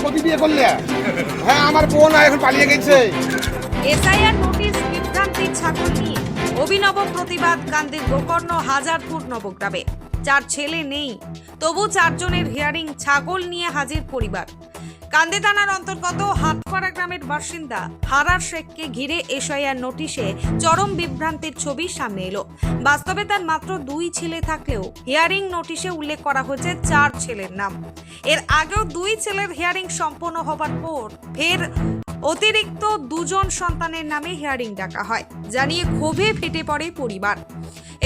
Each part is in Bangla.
কত বিয়ে করলে? হ্যাঁ, আমার বোন এখন পালিয়ে গেছে। এসআইআর নোটিশ বিভ্রান্তি ছাগল নিয়ে অভিনব প্রতিবাদ কান্দির গোকর্ণ হাজারপুর নবগ্রামে। 4 ছেলে নেই, তবু 4 জনের হিয়ারিং, ছাগল নিয়ে হাজির পরিবার। কান্দি থানার অন্তর্গত হাটপাড়া গ্রামের বাসিন্দা হারার শেখকে ঘিরে এসআইআর নোটিশে চরম বিভ্রান্তির ছবি সামনে এলো। বাস্তবে তার মাত্র 2 ছেলে থাকলেও হিয়ারিং নোটিশে উল্লেখ করা হয়েছে 4 ছেলের নাম। এর আগেও 2 ছেলের হিয়ারিং সম্পন্ন হবার পর ফের অতিরিক্ত 2 জন সন্তানের নামে হিয়ারিং ডাকা হয়, জানিয়ে ক্ষোভে ফেটে পড়ে পরিবার।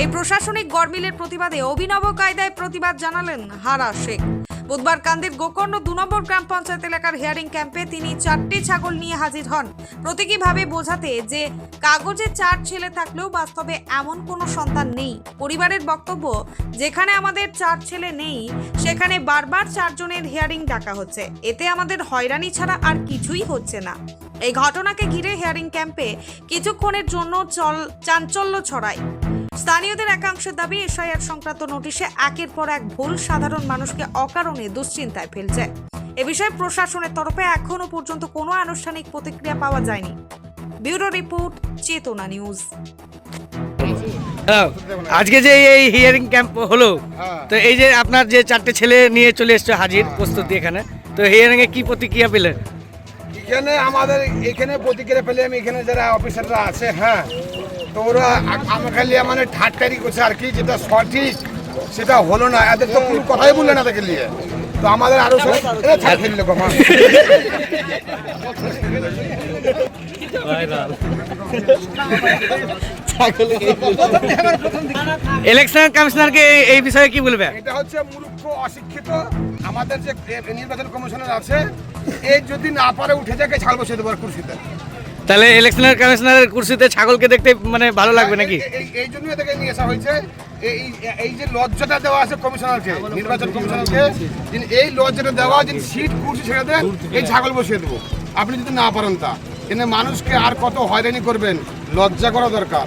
এই প্রশাসনিক গরমিলের প্রতিবাদে অভিনব কায়দায় প্রতিবাদ জানালেন হারা শেখ। বুধবার কান্দির গোকর্ণ 2 নম্বর গ্রাম পঞ্চায়েত এলাকার হিয়ারিং ক্যাম্পে তিনি 4টি ছাগল নিয়ে হাজির হন, প্রতীকীভাবে বোঝাতে যে কাগজে 4 ছেলে থাকলেও বাস্তবে এমন কোনো সন্তান নেই। পরিবারের বক্তব্য, যেখানে আমাদের 4 ছেলে নেই সেখানে বারবার 4 জনের হিয়ারিং ডাকা হচ্ছে, এতে আমাদের হয়রানি ছাড়া আর কিছুই হচ্ছে না। এই ঘটনাকে ঘিরে হিয়ারিং ক্যাম্পে কিছুক্ষণের জন্য চাঞ্চল্য ছড়ায়। স্থানীয়দের একাংশের দাবি, এসআইআর সংক্রান্ত নোটিশে একের পর এক ভুল সাধারণ মানুষকে অকারণে দুশ্চিন্তায় ফেলছে। এ বিষয়ে প্রশাসনের তরফে এখনো পর্যন্ত কোনো আনুষ্ঠানিক প্রতিক্রিয়া পাওয়া যায়নি। ব্যুরো রিপোর্ট, চেতনা নিউজ। আজকে যে এই হিয়ারিং ক্যাম্প হলো, তো এই যে আপনার যে 4টে ছেলে নিয়ে চলে এসছে হাজির প্রস্তুতি এখানে, তো হিয়ারিং এ কি প্রতিক্রিয়া পেলেন? এখানে আমাদের এখানে প্রতিক্রিয়া পেলে আমি এখানে যারা অফিসাররা আছে, হ্যাঁ, তো ওরা আমাকে নিয়ে মানে ঠাট্টারি করছে আর কি, যেটা সঠিক সেটা হলো না। এদের তো কোনো কথাই বললে না তাকে নিয়ে, তো আমাদের আরো ইলেকশন কমিশনারকে এই বিষয়ে কি বলবে? এটা হচ্ছে মূর্খ, অশিক্ষিত। আমাদের যে নির্বাচন কমিশনার আছে, এই যদি না পারে উঠে যাকে ছাগল বসে দেবো কুর্সিতে। তাহলে ইলেকশন কমিশনারের কুর্সিতে ছাগলকে দেখতে মানে ভালো লাগবে নাকি? এই জন্য এটাকে নিয়ে আসা হয়েছে। এই যে লজ্জাটা দেওয়া আছে কমিশনারকে, নির্বাচন কমিশনারকে, এই লজ্জাটা দেওয়া, যে সিট কুর্সি ছেড়ে দেন, এই ছাগল বসিয়ে দেবো। আপনি যদি না পারেন তা এনে মানুষকে আর কত হয়রানি করবেন, লজ্জা করা দরকার।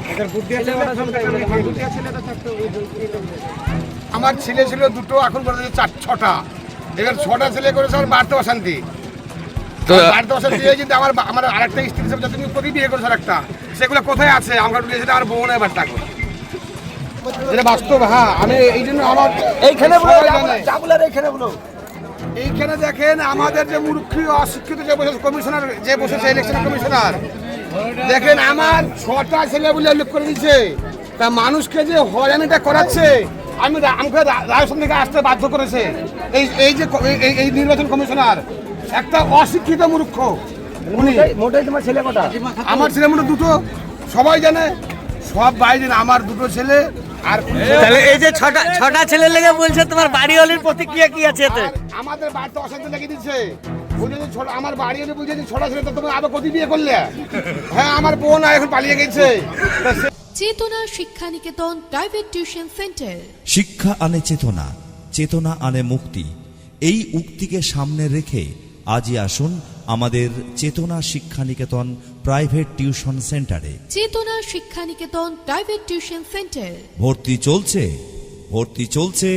আমার ছেলে ছিল 2টো, এখন বলে 4-6টা। এবার 6টা ছেলে করেছে, আর বাড়তে অশান্তি। বাড়তে অশান্তি হয়ে কিন্তু আমার আরেকটা স্ত্রী হিসেবে তুমি প্রতি বিয়ে করেছো একটা, সেগুলো কোথায় আছে? আমার আমার বোন এবার টাকা এটা বাস্তব। হ্যাঁ, আমি এই জন্য আমার এইখানে এইখানে দেখেন আমাদের যে মূর্খ অশিক্ষিত যে বসেছে কমিশনার, যে বসেছে ইলেকশন কমিশনার, দেখেন আমার 6টা ছেলে বলে উল্লেখ করে দিচ্ছে। তা মানুষকে যে হয়রানিটা করাচ্ছে, আমাকে রাজস্থান থেকে আসতে বাধ্য করেছে এই যে এই নির্বাচন কমিশনার, একটা অশিক্ষিত মূর্খ। মোটাই তোমার ছেলে কটা? আমার ছেলে মোট 2টো, সবাই জানে, সব বাইরে আমার 2টো ছেলে। আর তাহলে এই যে 6টা ছেলে লেগে বলছে, তোমার বাড়িওয়ালির প্রতিক্রিয়া কি আছে এতে? আমাদের বাড়িতে অশান্তি লেগে দিচ্ছে। আমার বাড়ি হলে বুঝে 6টা ছেলে, তো তুমি আবার কত বিয়ে করলে? হ্যাঁ, আমার বোন এখন পালিয়ে গেছে। চেতনা Shiksha Niketan private tuition centre. শিক্ষা আনে চেতনা, চেতনা আনে মুক্তি। এই উক্তিকে সামনে রেখে আজই আসুন আমাদের চেতনা শিক্ষা নিকেতন প্রাইভেট টিউশন সেন্টারে। চেতনা Shiksha Niketan private tuition centre. ভর্তি চলছে, ভর্তি চলছে,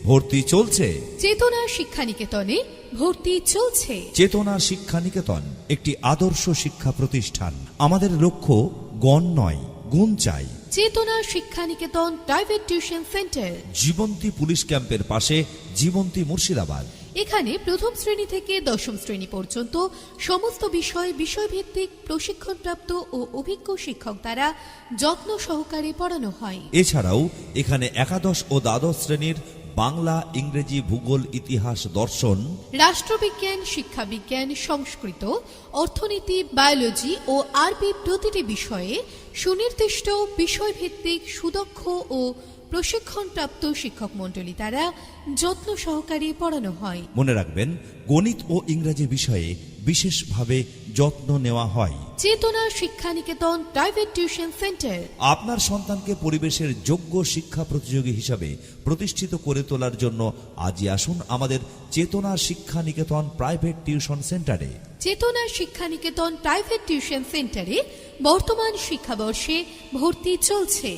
ভর্তি চলছে। চেতনা শিক্ষা নিকেতনে ভর্তি চলছে। চেতনা শিক্ষা নিকেতন একটি আদর্শ শিক্ষা প্রতিষ্ঠান। আমাদের লক্ষ্য গণ নয়, গুণ চাই। Chetana Shiksha Niketan private tuition centre, Jibanti police ক্যাম্পের পাশে, জীবন্তী মুর্শিদাবাদ। এখানে প্রথম শ্রেণী থেকে 10ম শ্রেণী পর্যন্ত সমস্ত বিষয়ভিত্তিক প্রশিক্ষণপ্রাপ্ত ও অভিজ্ঞ শিক্ষক দ্বারা যত্ন সহকারে পড়ানো হয়। এছাড়াও এখানে একাদশ ও দ্বাদশ শ্রেণীর বাংলা, ইংরেজি, ভূগোল, ইতিহাস, দর্শন, রাষ্ট্রবিজ্ঞান, শিক্ষাবিজ্ঞান, সংস্কৃত, অর্থনীতি, বায়োলজি ও আরবি প্রতিটি বিষয়ে সুনির্দিষ্ট বিষয়ভিত্তিক সুদক্ষ ও প্রশিক্ষণপ্রাপ্ত শিক্ষক মণ্ডলী দ্বারা যত্ন সহকারে পড়ানো হয়। মনে রাখবেন, গণিত ও ইংরেজি বিষয়ে বিশেষভাবে যত্ন নেওয়া হয়। চেতনা Shiksha Niketan private tuition centre আপনার সন্তানকে পরিবেশের যোগ্য শিক্ষা প্রতিযোগী হিসাবে প্রতিষ্ঠিত করে তোলার জন্য আজই আসুন আমাদের চেতনা শিক্ষা নিকেতন প্রাইভেট টিউশন সেন্টারে। চেতনা শিক্ষা নিকেতন প্রাইভেট টিউশন সেন্টারে বর্তমান শিক্ষাবর্ষে ভর্তি চলছে।